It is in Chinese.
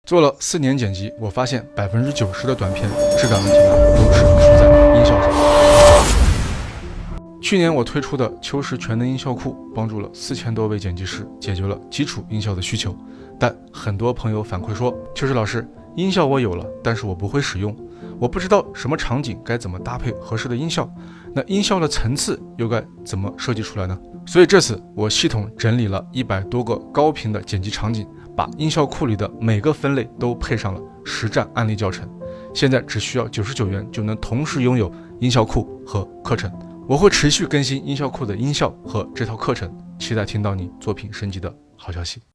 做了4年剪辑，我发现90%的短片质感问题都是出在音效上。去年我推出的秋实全能音效库，帮助了4000多位剪辑师解决了基础音效的需求。但很多朋友反馈说，秋实老师，音效我有了，但是我不会使用，我不知道什么场景该怎么搭配合适的音效，那音效的层次又该怎么设计出来呢？所以这次我系统整理了100多个高频的剪辑场景，把音效库里的每个分类都配上了实战案例教程，现在只需要99元就能同时拥有音效库和课程。我会持续更新音效库的音效和这套课程，期待听到你作品升级的好消息。